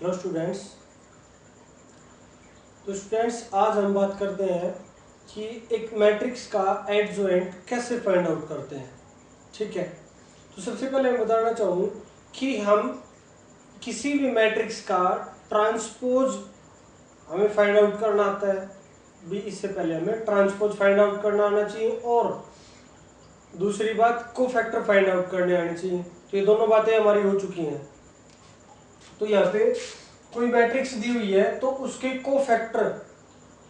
Hello students. तो students आज हम बात करते हैं कि एक मैट्रिक्स का एडजॉइंट कैसे फाइंड आउट करते हैं। ठीक है, तो सबसे पहले मैं बताना चाहूँ कि हम किसी भी मैट्रिक्स का ट्रांसपोज हमें फाइंड आउट करना आता है भी। इससे पहले हमें ट्रांसपोज फाइंड आउट करना आना चाहिए और दूसरी बात कोफैक्टर फाइंड आउट करने आनी चाहिए। तो ये दोनों बातें हमारी हो चुकी हैं। तो यहाँ पे कोई मैट्रिक्स दी हुई है तो उसके कोफैक्टर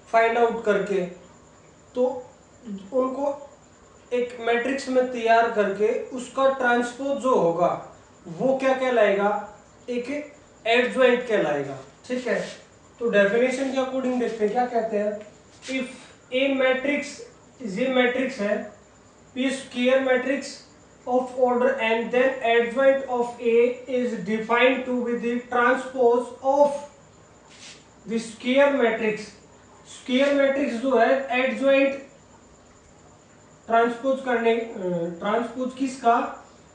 फाइंड आउट करके तो उनको एक मैट्रिक्स में तैयार करके उसका ट्रांसपोज जो होगा वो क्या कहलाएगा, एक एडजॉइंट कहलाएगा। ठीक है, तो डेफिनेशन के अकॉर्डिंग देखते हैं क्या कहते हैं। इफ ए मैट्रिक्स, ये मैट्रिक्स है P square matrix of order and then adjoint of A is defined to be the transpose of the square matrix। square matrix जो है adjoint ट्रांसपोज करने ट्रांसपोज किसका,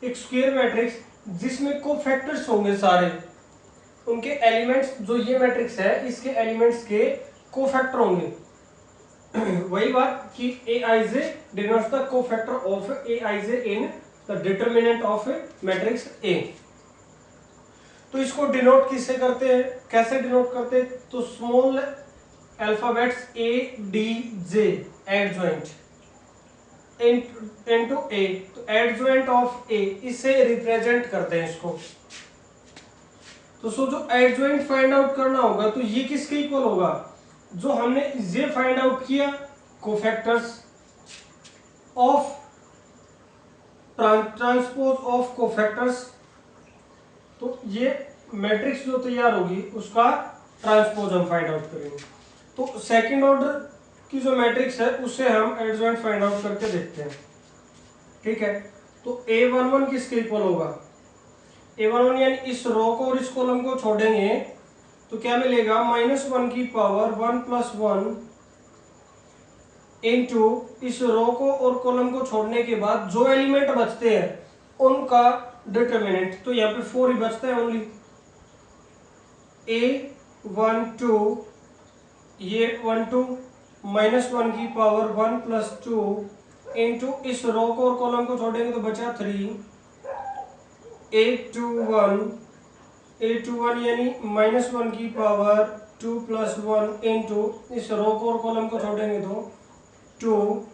एक स्क्वायर मैट्रिक्स जिसमें cofactors होंगे सारे उनके एलिमेंट्स, जो ये मैट्रिक्स है इसके एलिमेंट्स के कोफैक्टर होंगे। वही बात कि Aij denotes the cofactor of Aij in the determinant of matrix A। तो इसको डिनोट किससे करते हैं, कैसे डिनोट करते हैं, तो small alphabets A D J adjoint into A, तो एडजॉइंट ऑफ A इससे रिप्रेजेंट करते हैं इसको। तो सो जो एडजॉइंट फाइंड आउट करना होगा तो ये किसके इक्वल होगा, जो हमने ये फाइंड आउट किया cofactors of transpose of cofactors. तो ये मैट्रिक्स जो तैयार होगी उसका ट्रांसपोज हम फाइंड आउट करेंगे। तो सेकंड ऑर्डर की जो मैट्रिक्स है उससे हम एडजॉइंट फाइंड आउट करके देखते हैं। ठीक है, तो A11 किसके इक्वल होगा, A11 यानी इस रो को और इस कॉलम को छोड़ेंगे तो क्या मिलेगा, -1 की पावर 1 + 1 इनटू इस रो को और कॉलम को छोड़ने के बाद जो एलिमेंट बचते हैं उनका डिटरमिनेंट। तो यहाँ पे 4 ही बचता है ओनली। A12 ये 12 -1 की पावर 1 + 2 इनटू इस रो को और कॉलम को छोड़ेंगे तो बचा 3। A21 यानी -1 की पावर 2 + 1 इनटू इस रो को और कॉलम को छोड़ेंगे तो 2।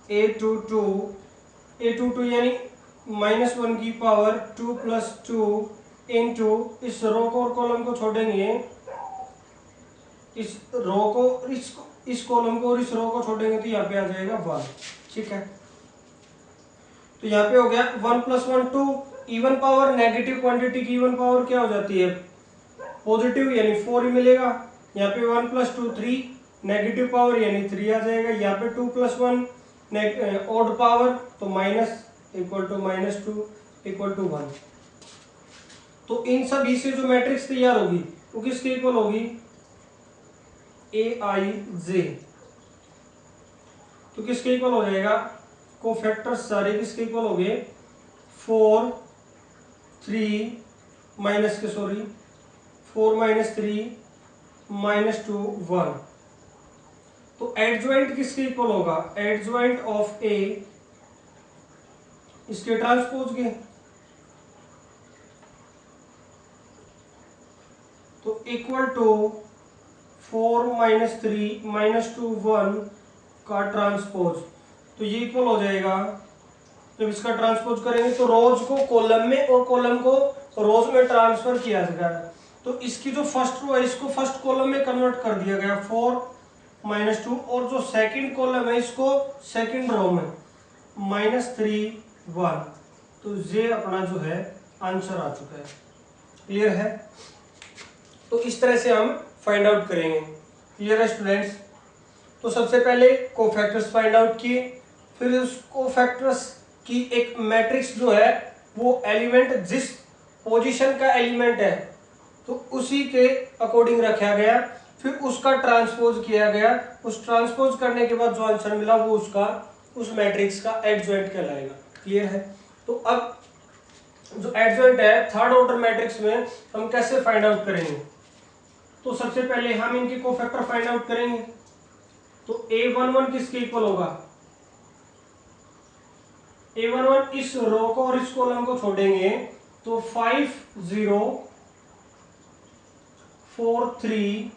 A22 यानी -1 की पावर 2 + 2 इनटू इस रो को और कॉलम को छोड़ेंगे, इस रो को इस कॉलम को और इस रो को छोड़ेंगे तो यहाँ पे आ जाएगा 1। ठीक है, तो यहाँ पे हो गया 1 + 1 2। इवन पावर नेगेटिव क्वांटिटी की इवन पावर क्या हो जाती है, पॉजिटिव, यानी 4 ही मिलेगा। यहाँ पे 1 + 2 3, नेगेटिव पावर यानी 3 आ जाएगा। यहाँ पे 2 + 1 ऑड पावर तो minus equal to -2 equal to 1। तो इन सभी से जो मैट्रिक्स तैयार होगी वो किसके इक्वल होगी, Aij। तो किसके इक्वल हो जाएगा, कोफैक्टर्स सारे किसके इक्वल हो गए, 4 3 -3 -2 1। तो एडजॉइंट किसके इक्वल होगा, एडजॉइंट ऑफ A इसके ट्रांसपोज के, तो इक्वल टू 4 -3 -2 1 का ट्रांसपोज। तो ये इक्वल हो जाएगा, जब इसका ट्रांसपोज करेंगे तो रोज को कॉलम में और कॉलम को रोज में ट्रांसफर किया जाएगा। तो इसकी जो फर्स्ट रो है इसको फर्स्ट कॉलम में कन्वर्ट कर दिया गया 4 -2, और जो सेकंड कॉलम है इसको सेकंड रो में -3 1। तो ये अपना जो है आंसर आ चुका है। क्लियर है, तो इस तरह से हम फाइंड आउट करेंगे। क्लियर है स्टूडेंट्स। तो सबसे पहले कोफैक्टर्स फाइंड आउट किए, फिर उस कोफैक्टर्स की एक मैट्रिक्स जो है वो एलिमेंट जिस पोजीशन का एलिमेंट है तो उसी के अकॉर्डिंग रखा गया, फिर उसका ट्रांसपोज किया गया। उस ट्रांसपोज करने के बाद जो आंसर मिला वो उसका उस मैट्रिक्स का एडजॉइंट कहलाएगा। क्लियर है। तो अब जो एडजॉइंट है थर्ड ऑर्डर मैट्रिक्स में हम कैसे फाइंड आउट करेंगे। तो सबसे पहले हम इनके कोफैक्टर फाइंड आउट करेंगे। तो A11 किसके इक्वल होगा, A11 इस रो को और इस कॉलम को छोड़ेंगे तो 5 0 4 3,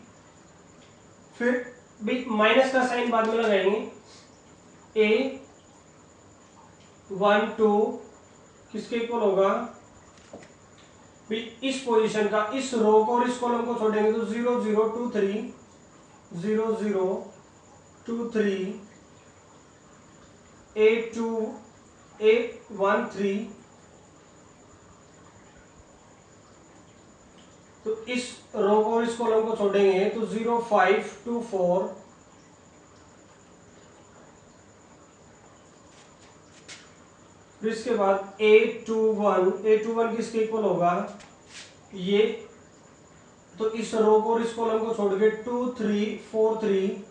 फिर भी माइनस का साइन बाद में लगाएंगे, A12 किसके इक्वल होगा, भी इस पोजीशन का इस रो को और इस कॉलम को छोड़ेंगे तो 0 0 2 3 0 0 2 3 A2 A13, तो इस रो को और इस कॉलम को छोड़ेंगे तो 0 5 2 4, फिर इसके बाद A21 किसके इक्वल होगा, ये तो इस रो को और इस कॉलम को छोड़ के 2 3 4 3,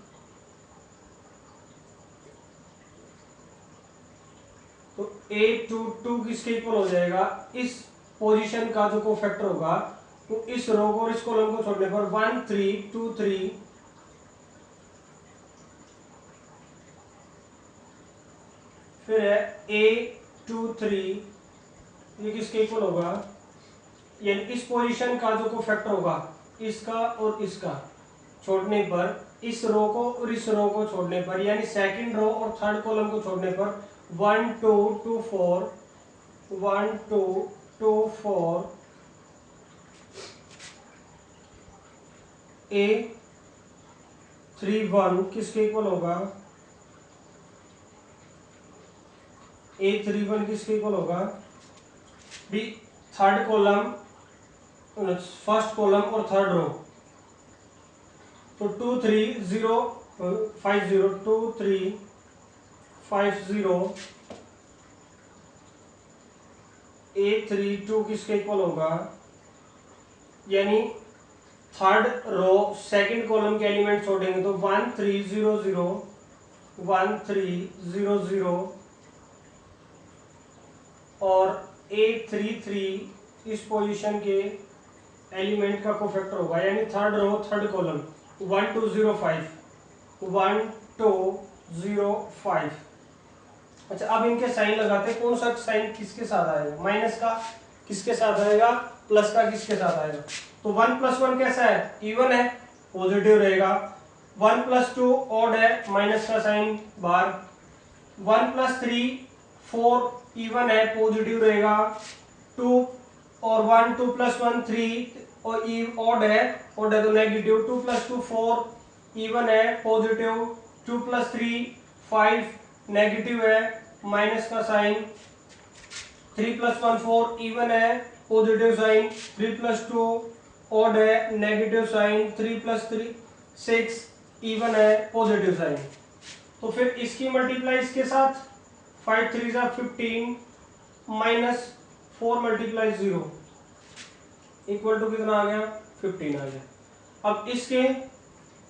तो A22 किसके इक्वल हो जाएगा, इस पोजीशन का जो कोफैक्टर होगा तो इस रो को और इस कॉलम को छोड़ने पर 1 3 2 3, फिर है A23, ये किसके इक्वल होगा, यानी इस पोजीशन का जो कोफैक्टर होगा इसका और इसका छोड़ने पर, इस रो को और इस रो को छोड़ने पर, यानी सेकंड रो और थर्ड कॉलम को छोड़ने पर 1 2 2 4 1 2 2 4, A31 किसके इक्वल होगा, A31 किसके इक्वल होगा, भी थर्ड कॉलम फर्स्ट कॉलम और थर्ड रो, तो 2 3 0 5 0 2 3 5 0, A32 किसके इक्वल होगा, यानी थर्ड रो सेकंड कॉलम के एलिमेंट छोड़ेंगे तो 1 3 0 0 1 3 0 0, और A33 इस पोजीशन के एलिमेंट का कोफैक्टर होगा, यानी थर्ड रो थर्ड कॉलम 1 2 0 5 1 2 0 5। अच्छा, अब इनके साइन लगाते हैं, कौन सा साइन किसके साथ आएगा, माइनस का किसके साथ आएगा, प्लस का किसके साथ आएगा। तो 1 + 1 कैसा है, इवन है, पॉजिटिव रहेगा। 1 + 2 ऑड है, माइनस का साइन बाहर। 1 + 3 4 इवन है, पॉजिटिव रहेगा। 2 और 1 2 + 1 3 और ऑड है तो नेगेटिव। 2 + 2 4 इवन है, पॉजिटिव। 2 + 3 5 नेगेटिव है, माइनस का साइन। 3 + 1 4 इवन है, पॉजिटिव साइन। 3 + 2 ऑड है, नेगेटिव साइन। 3 + 3 6 इवन है, पॉजिटिव साइन। तो फिर इसकी मल्टीप्लाई इसके साथ, 5 3 15 माइनस 4 × 0 इक्वल टू कितना आ गया, 15 आ गया। अब इसके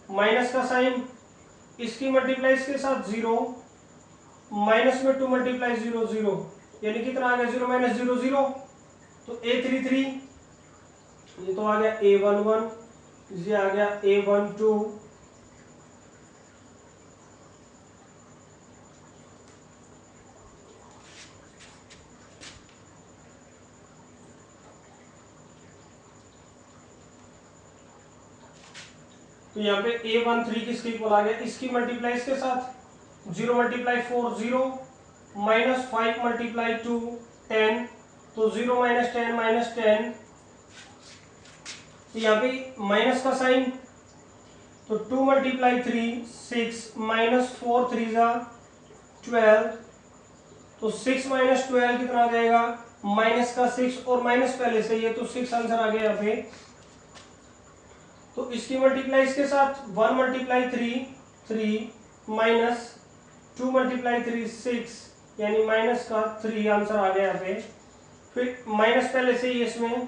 माइनस का साइन, इसकी मल्टीप्लाई इसके साथ 0, माइनस में 2 × 0 0, यानी कितना आ गया, 0 - 0 0। तो A33 ये तो आ गया A11, ये आ गया A12, तो यहाँ पे A13 किसके इक्वल आ गया, इसकी मल्टीप्लाई इसके साथ 0 × 4 0, माइनस 5 × 2 10, तो 0 - 10 -10। तो यहाँ पे माइनस का साइन, तो 2 × 3 6 -4 3 12, तो 6 - 12 कितना आ जाएगा, माइनस का 6 और माइनस पहले से, ये तो 6 आंसर आ गया यहाँ पे। तो इसकी मल्टीप्लाई इसके साथ 1 × 3 3 माइनस 2 × 3 6, यानी माइनस का 3 आंसर आ गया यहाँ पे। फिर माइनस पहले से ही इसमें,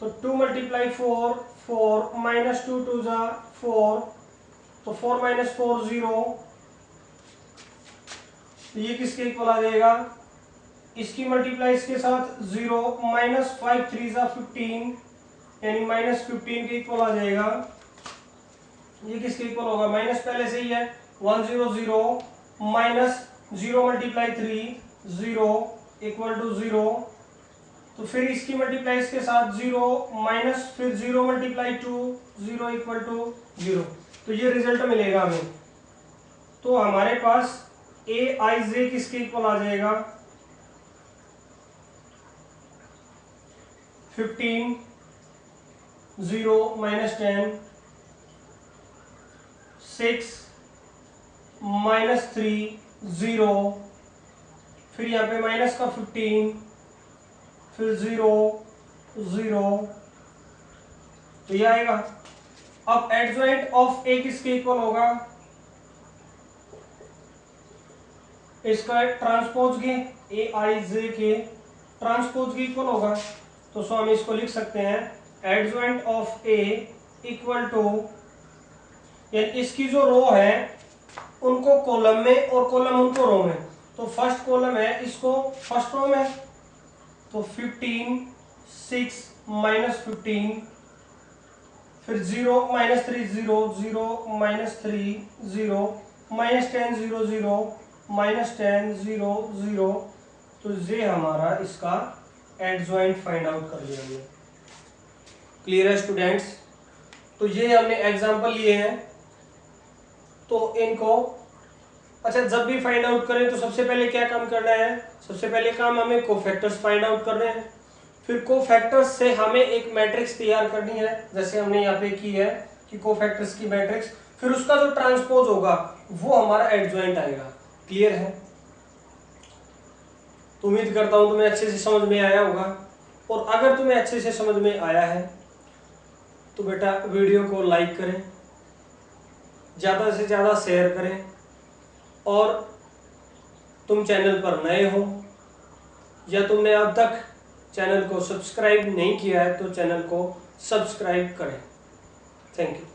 तो 2 × 4 4 -2 2 4, तो 4 - 4 0, ये किसके इक्वल आ जाएगा, इसकी मल्टीप्लाई इसके साथ 0, माइनस 5 3 15, यानी -15 के इक्वल आ जाएगा। ये किसके इक्वल होगा? माइनस पहले से ही है, 1 0 0 माइनस 0 मल्टीप्लाई 3 0 इक्वल टू 0। तो फिर इसकी मल्टीप्लाई इसके साथ 0 माइनस फिर 0 मल्टीप्लाई 2 0 इक्वल टू 0। तो ये रिजल्ट मिलेगा हमें। तो हमारे पास ए आई जे किसके इक्वल आ जाएगा? 15 0 माइनस 10 6 माइनस 3 0, फिर यहाँ पे माइनस का 15, फिर 0 0, तो ये आएगा। अब एडजॉइंट ऑफ ए किसके इक्वल होगा? इसका ट्रांसपोज के, ए आई जे के ट्रांसपोज के इक्वल होगा। तो सो हम इसको लिख सकते हैं adjoint of A equal to, यानी इसकी जो रो है उनको कॉलम में और कॉलम उनको रो में। तो फर्स्ट कॉलम है, इसको फर्स्ट रो में, तो 15 6 माइनस 15, फिर 0 माइनस 3 0 0 माइनस 3 0 माइनस 10 0 0 माइनस 10 0 0। तो ये हमारा इसका एडजॉइंट फाइंड आउट कर लिया हमने। क्लियर है स्टूडेंट्स? तो ये हमने एग्जांपल लिए हैं। तो इनको अच्छा, जब भी फाइंड आउट करें तो सबसे पहले क्या काम करना है? सबसे पहले काम हमें कोफैक्टर्स फाइंड आउट करने हैं। फिर कोफैक्टर्स से हमें एक मैट्रिक्स तैयार करनी है, जैसे हमने यहाँ पे की है कि कोफैक्टर्स की मैट्रिक्स। फिर उसका जो ट्रांसपोज होगा वो हमारा एडजॉइंट आएगा। क्लियर है? तो उम्मीद करता हूँ तुम्हें अच्छे से समझ में आया होगा। और अगर तुम्हें अच्छे से समझ में आया है तो बेटा वीडियो को लाइक करें, ज़्यादा से ज़्यादा शेयर करें, और तुम चैनल पर नए हो या तुमने अब तक चैनल को सब्सक्राइब नहीं किया है तो चैनल को सब्सक्राइब करें। Thank you.